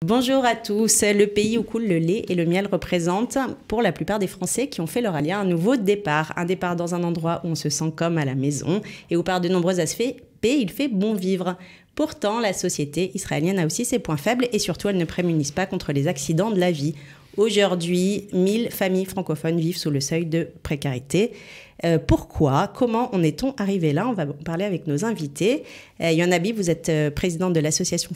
Bonjour à tous. Le pays où coule le lait et le miel représente, pour la plupart des Français qui ont fait leur allié, un nouveau départ. Un départ dans un endroit où on se sent comme à la maison et où par de nombreux aspects, il fait bon vivre. Pourtant, la société israélienne a aussi ses points faibles et surtout, elle ne prémunisse pas contre les accidents de la vie. Aujourd'hui, 1000 familles francophones vivent sous le seuil de précarité. Pourquoi? Comment en est-on arrivé là? On va parler avec nos invités. Yohann Habib, vous êtes président de l'association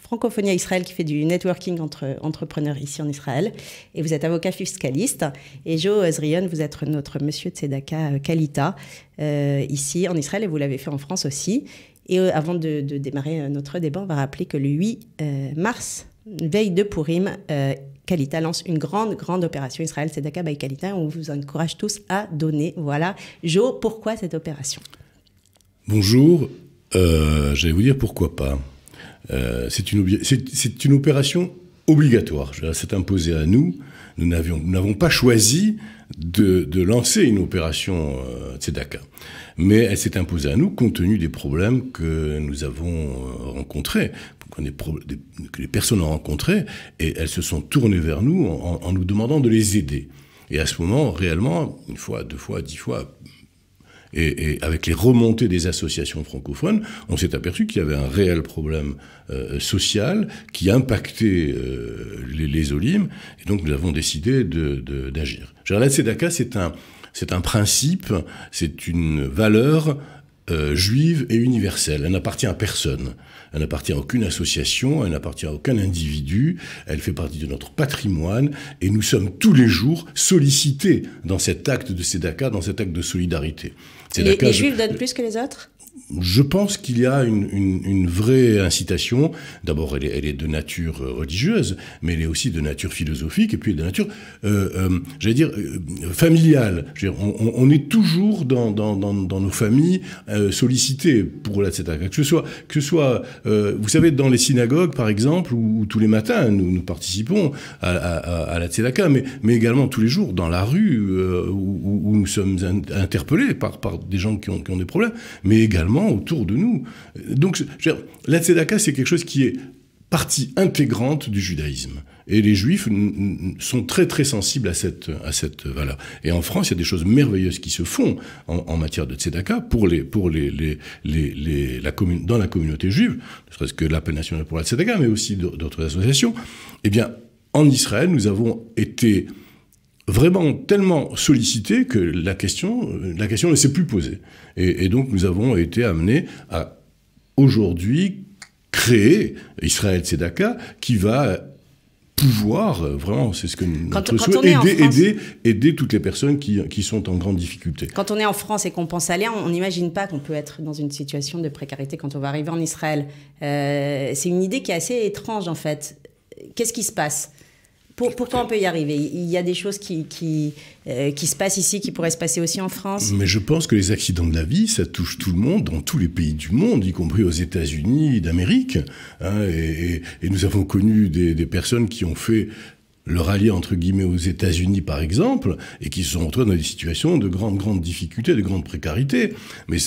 Francophonie à Israël qui fait du networking entre entrepreneurs ici en Israël. Et vous êtes avocat fiscaliste. Et Jo Zrion, vous êtes notre monsieur Tzedaka Kalita ici en Israël et vous l'avez fait en France aussi. Et avant de démarrer notre débat, on va rappeler que le 8 mars, veille de Purim, Kalita lance une grande opération Israël Tzedaka by Kalita. On vous encourage tous à donner. Voilà. Jo, pourquoi cette opération? Bonjour. J'allais vous dire pourquoi pas. C'est une opération obligatoire. C'est imposé à nous. Nous n'avons pas choisi de lancer une opération Tzedaka. Mais elle s'est imposée à nous compte tenu des problèmes que nous avons rencontrés, que les personnes ont rencontrés, et elles se sont tournées vers nous en nous demandant de les aider. Et à ce moment, réellement, une fois, 2 fois, 10 fois, et avec les remontées des associations francophones, on s'est aperçu qu'il y avait un réel problème social qui impactait les Olim, et donc nous avons décidé d'agir. La Tzedaka, c'est un principe, c'est une valeur juive et universelle. Elle n'appartient à personne. Elle n'appartient à aucune association, elle n'appartient à aucun individu. Elle fait partie de notre patrimoine et nous sommes tous les jours sollicités dans cet acte de Tzedaka, dans cet acte de solidarité. Les Juifs donnent plus que les autres ? Je pense qu'il y a une vraie incitation. D'abord, elle est de nature religieuse, mais elle est aussi de nature philosophique, et puis de nature, familiale. On est toujours dans nos familles sollicités pour la tzedaka. Que ce soit, vous savez, dans les synagogues, par exemple, où tous les matins nous participons à la tzedaka, mais également tous les jours dans la rue où nous sommes interpellés par des gens qui ont des problèmes, mais également autour de nous. Donc, la tzedaka, c'est quelque chose qui est partie intégrante du judaïsme. Et les juifs sont très très sensibles à cette valeur. Et en France, il y a des choses merveilleuses qui se font en matière de tzedaka dans la communauté juive, ne serait-ce que l'appel national pour la tzedaka, mais aussi d'autres associations. Eh bien, en Israël, nous avons été vraiment tellement sollicité que la question ne s'est plus posée. Et donc nous avons été amenés à aujourd'hui créer Israël Tzedaka qui va pouvoir, vraiment, c'est ce que notre souhait, aider toutes les personnes qui sont en grande difficulté. Quand on est en France et qu'on pense aller, on n'imagine pas qu'on peut être dans une situation de précarité quand on va arriver en Israël. C'est une idée qui est assez étrange en fait. Qu'est-ce qui se passe ? Pourquoi on peut y arriver? Il y a des choses qui se passent ici, qui pourraient se passer aussi en France. Mais je pense que les accidents de la vie, ça touche tout le monde, dans tous les pays du monde, y compris aux États-Unis d'Amérique. Hein, et nous avons connu des personnes qui ont fait leur allié, entre guillemets, aux États-Unis, par exemple, et qui se sont retrouvés dans des situations de grande difficulté, de grande précarité. Mais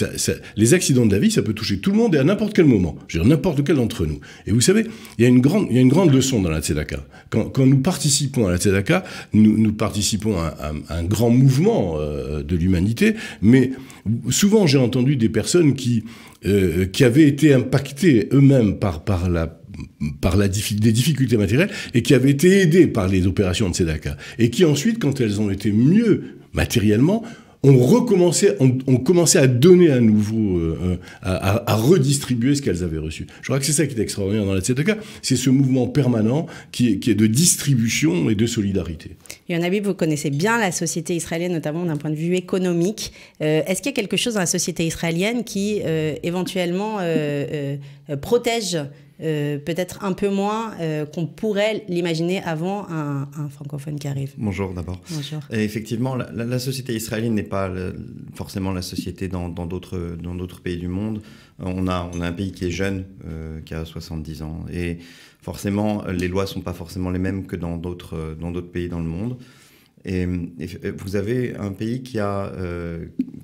les accidents de la vie, ça peut toucher tout le monde et à n'importe quel moment. Je veux dire, n'importe quel d'entre nous. Et vous savez, il y a une grande leçon dans la tzedaka. Quand nous participons à la tzedaka, nous participons à un grand mouvement de l'humanité, mais souvent j'ai entendu des personnes qui avaient été impactées eux-mêmes par des difficultés matérielles et qui avaient été aidées par les opérations de tzedaka et qui ensuite, quand elles ont été mieux matériellement, ont commencé à donner à nouveau, à redistribuer ce qu'elles avaient reçu. Je crois que c'est ça qui est extraordinaire dans la tzedaka, c'est ce mouvement permanent qui est de distribution et de solidarité. Yohann Habib, vous connaissez bien la société israélienne, notamment d'un point de vue économique. Est-ce qu'il y a quelque chose dans la société israélienne qui, éventuellement, protège peut-être un peu moins qu'on pourrait l'imaginer avant un francophone qui arrive? Bonjour d'abord. Bonjour. Et effectivement, la société israélienne n'est pas forcément la société dans d'autres pays du monde. On a un pays qui est jeune, qui a 70 ans. Et forcément, les lois ne sont pas forcément les mêmes que dans d'autres pays dans le monde. Et vous avez un pays qui a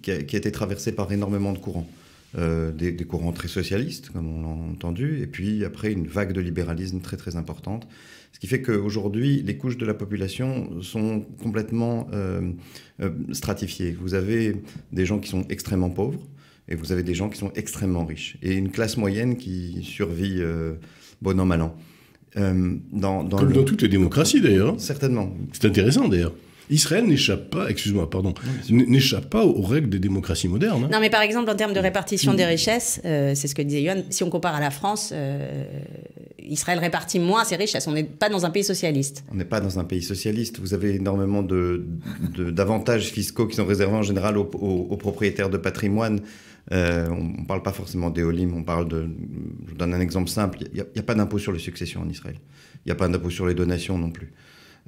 été traversé par énormément de courants. des courants très socialistes, comme on l'a entendu, et puis après une vague de libéralisme très très importante. Ce qui fait qu'aujourd'hui, les couches de la population sont complètement stratifiées. Vous avez des gens qui sont extrêmement pauvres, et vous avez des gens qui sont extrêmement riches. Et une classe moyenne qui survit bon an, mal an. Comme dans toutes les démocraties, d'ailleurs. Certainement. C'est intéressant, d'ailleurs. Israël n'échappe pas, n'échappe pas aux règles des démocraties modernes. Non, mais par exemple, en termes de répartition des richesses, c'est ce que disait Yohann, si on compare à la France, Israël répartit moins ses richesses. On n'est pas dans un pays socialiste. On n'est pas dans un pays socialiste. Vous avez énormément d'avantages fiscaux qui sont réservés en général aux propriétaires de patrimoine. On ne parle pas forcément d'éolim, on parle de... Je vous donne un exemple simple. Il n'y a pas d'impôt sur les successions en Israël. Il n'y a pas d'impôt sur les donations non plus.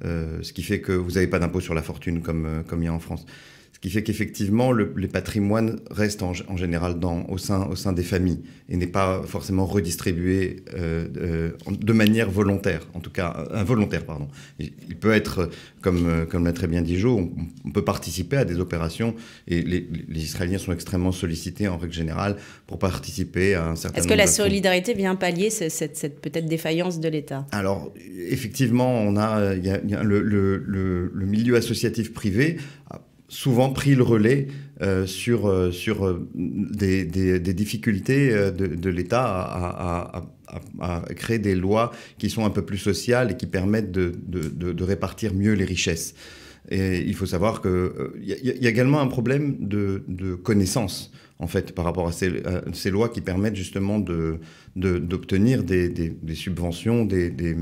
Ce qui fait que vous n'avez pas d'impôt sur la fortune comme il y a en France. Ce qui fait qu'effectivement, les patrimoines restent en général au sein des familles et n'est pas forcément redistribué de manière volontaire, en tout cas involontaire, pardon. Il peut être, comme l'a très bien dit Jo, on peut participer à des opérations et les Israéliens sont extrêmement sollicités en règle générale pour participer à un certain nombre d'actions. Est-ce que la solidarité vient pallier cette peut-être défaillance de l'État? Alors, effectivement, il y a le milieu associatif privé souvent pris le relais sur des difficultés de l'État à créer des lois qui sont un peu plus sociales et qui permettent de répartir mieux les richesses. Et il faut savoir qu'il y a également un problème de connaissance, en fait, par rapport à ces lois qui permettent justement d'obtenir des subventions, des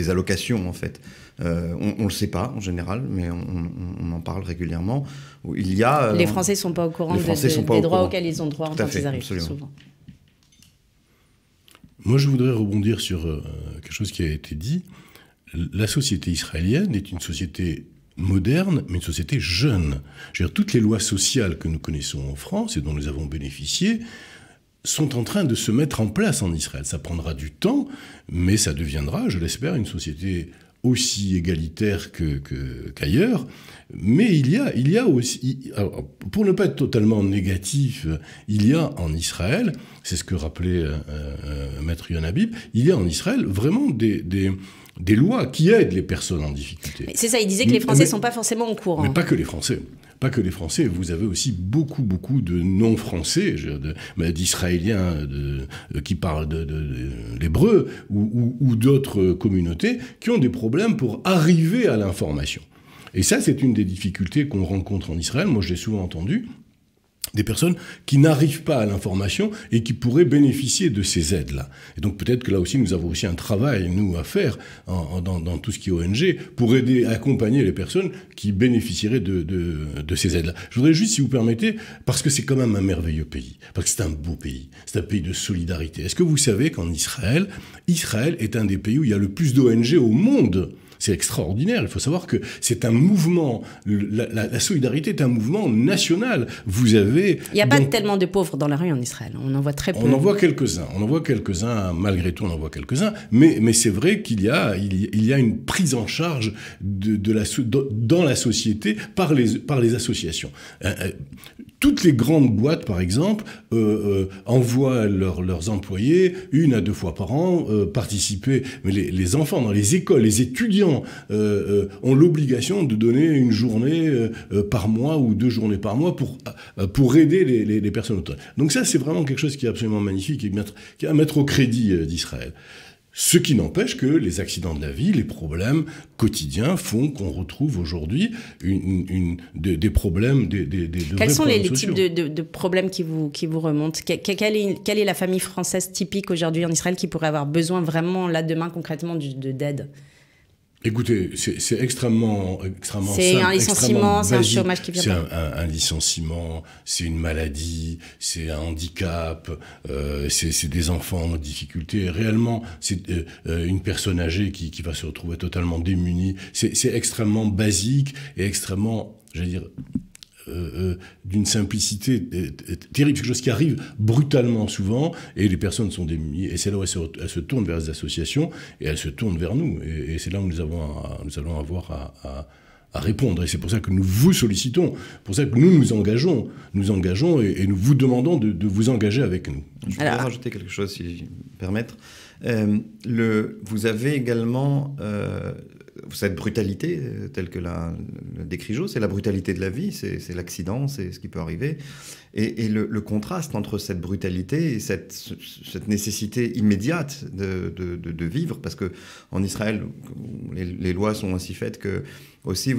allocations, en fait. On ne le sait pas en général, mais on en parle régulièrement. Les Français ne sont pas au courant des droits auxquels ils ont droit quand ils arrivent, souvent. Moi, je voudrais rebondir sur quelque chose qui a été dit. La société israélienne est une société moderne, mais une société jeune. Je veux dire, toutes les lois sociales que nous connaissons en France et dont nous avons bénéficié sont en train de se mettre en place en Israël. Ça prendra du temps, mais ça deviendra, je l'espère, une société aussi égalitaire qu'ailleurs. Mais il y a aussi, alors, pour ne pas être totalement négatif, il y a en Israël, c'est ce que rappelait Maître Yohann Habib, il y a en Israël vraiment des lois qui aident les personnes en difficulté. C'est ça, il disait que les Français ne sont pas forcément au courant. Mais pas que les Français. Pas que les Français, vous avez aussi beaucoup de non-français, d'Israéliens qui parlent de l'hébreu ou d'autres communautés qui ont des problèmes pour arriver à l'information. Et ça, c'est une des difficultés qu'on rencontre en Israël. Moi, je l'ai souvent entendu. Des personnes qui n'arrivent pas à l'information et qui pourraient bénéficier de ces aides-là. Et donc peut-être que là aussi, nous avons aussi un travail, nous, à faire dans tout ce qui est ONG pour aider, accompagner les personnes qui bénéficieraient de ces aides-là. Je voudrais juste, si vous permettez, parce que c'est quand même un merveilleux pays, parce que c'est un beau pays, c'est un pays de solidarité. Est-ce que vous savez qu'en Israël est un des pays où il y a le plus d'ONG au monde ? C'est extraordinaire. Il faut savoir que c'est un mouvement. La solidarité est un mouvement national. Vous avez. Il n'y a pas tellement de pauvres dans la rue en Israël. On en voit très peu. On en voit quelques-uns. Malgré tout, on en voit quelques-uns. Mais c'est vrai qu'il y a une prise en charge dans la société par les associations. Toutes les grandes boîtes, par exemple, envoient leurs employés 1 à 2 fois par an participer. Mais les enfants dans les écoles, les étudiants ont l'obligation de donner une journée par mois ou 2 journées par mois pour aider les personnes autonomes. Donc ça, c'est vraiment quelque chose qui est absolument magnifique et qui est à mettre au crédit d'Israël. Ce qui n'empêche que les accidents de la vie, les problèmes quotidiens font qu'on retrouve aujourd'hui des problèmes, Quels sont les types de problèmes qui vous remontent? Quelle est la famille française typique aujourd'hui en Israël qui pourrait avoir besoin vraiment, là, demain, concrètement, d'aide? Écoutez, c'est extrêmement simple. C'est un licenciement, c'est un chômage qui vient. C'est un licenciement, c'est une maladie, c'est un handicap, c'est des enfants en difficulté. Réellement, c'est une personne âgée qui va se retrouver totalement démunie. C'est extrêmement basique et extrêmement, j'allais dire, d'une simplicité terrible, quelque chose qui arrive brutalement souvent, et les personnes sont démunies, et c'est là où elles se tournent vers les associations, et elles se tournent vers nous, et c'est là où nous allons avoir à répondre. Et c'est pour ça que nous vous sollicitons, pour ça que nous engageons et nous vous demandons de vous engager avec nous. Je voudrais rajouter quelque chose, si je me permettre. Vous avez également cette brutalité, telle que la décrit Jo, c'est la brutalité de la vie, c'est l'accident, c'est ce qui peut arriver. Et le contraste entre cette brutalité et cette nécessité immédiate de vivre, parce qu'en Israël, les lois sont ainsi faites que aussi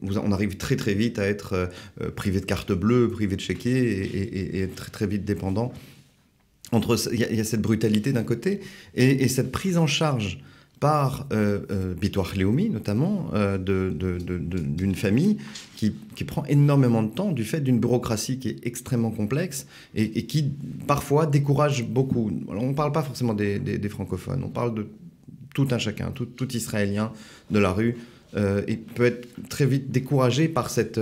on arrive très très vite à être privé de carte bleue, privé de chéquier et très très vite dépendant. Il y a cette brutalité d'un côté et cette prise en charge par Bitoach Leumi, notamment, d'une famille qui prend énormément de temps du fait d'une bureaucratie qui est extrêmement complexe et qui, parfois, décourage beaucoup. Alors, on ne parle pas forcément des francophones, on parle de tout un chacun, tout Israélien de la rue. Il peut être très vite découragé par cette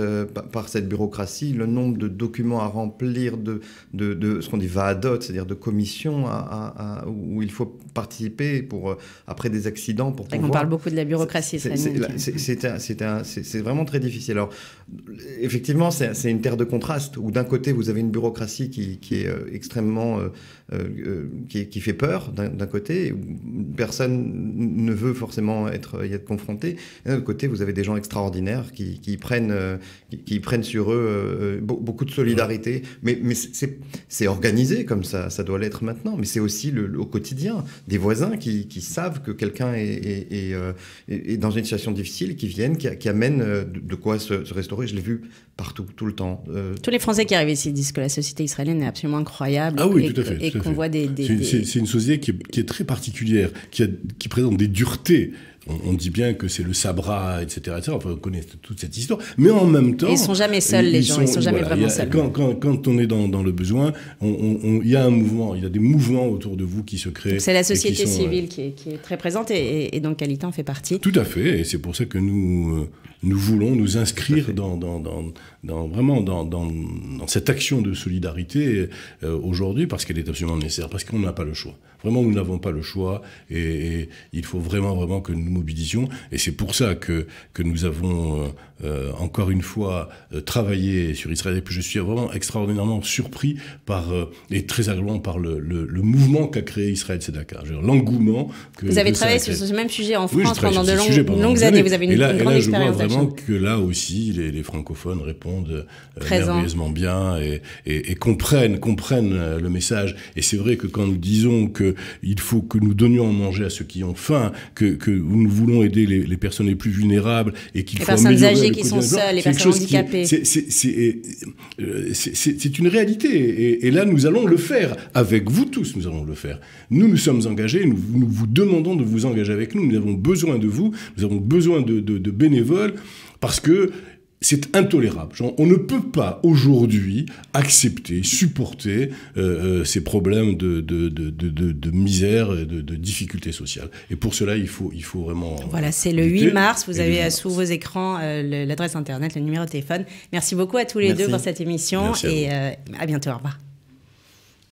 bureaucratie, le nombre de documents à remplir, de ce qu'on dit vadot, c'est-à-dire de commissions où il faut participer après des accidents. On parle beaucoup de la bureaucratie israélienne. C'est vraiment très difficile. Alors, effectivement, c'est une terre de contraste, où d'un côté, vous avez une bureaucratie qui est extrêmement... qui fait peur, d'un côté, où personne ne veut forcément y être confronté. Et d'un autre côté, vous avez des gens extraordinaires qui prennent sur eux beaucoup de solidarité. Mais c'est organisé comme ça doit l'être maintenant. Mais c'est aussi au quotidien des voisins qui savent que quelqu'un est dans une situation difficile, qui viennent, qui amènent de quoi se restaurer. Je l'ai vu partout, tout le temps. Tous les Français qui arrivent ici disent que la société israélienne est absolument incroyable. Ah oui, tout à fait. Et qu'on voit C'est une société qui est très particulière, qui présente des duretés. On dit bien que c'est le sabra, etc. Enfin, on connaît toute cette histoire. Mais en même temps... Et ils ne sont jamais seuls, les gens. Ils ne sont jamais vraiment seuls. Quand on est dans le besoin, il y a un mouvement, il y a des mouvements autour de vous qui se créent. C'est la société civile qui est très présente et dont Qualité en fait partie. Tout à fait. Et c'est pour ça que nous voulons nous inscrire vraiment dans cette action de solidarité aujourd'hui, parce qu'elle est absolument nécessaire, parce qu'on n'a pas le choix. Vraiment, nous n'avons pas le choix et il faut vraiment que nous mobilisions. Et c'est pour ça que nous avons encore une fois travaillé sur Israël. Et puis je suis vraiment extraordinairement surpris et très agréablement par le mouvement qu'a créé Israël Tzedaka. L'engouement que vous avez travaillé sur ce même sujet en France pendant de longues longues années. Vous avez une grande expérience. Et là, je vois vraiment que là aussi, les francophones répondent merveilleusement bien et comprennent le message. Et c'est vrai que quand nous disons qu'il faut que nous donnions à manger à ceux qui ont faim, que nous voulons aider les personnes les plus vulnérables et qu'il faut améliorer les personnes âgées qui sont seules, les personnes handicapées. C'est une réalité. Et là, nous allons le faire. Avec vous tous, nous allons le faire. Nous sommes engagés. Nous vous demandons de vous engager avec nous. Nous avons besoin de vous. Nous avons besoin de bénévoles parce que c'est intolérable. On ne peut pas aujourd'hui accepter, supporter ces problèmes de misère, de difficultés sociales. Et pour cela, il faut vraiment... Voilà, c'est le 8 mars. Vous avez sous vos écrans l'adresse internet, le numéro de téléphone. Merci beaucoup à tous les deux pour cette émission. Et à bientôt. Au revoir.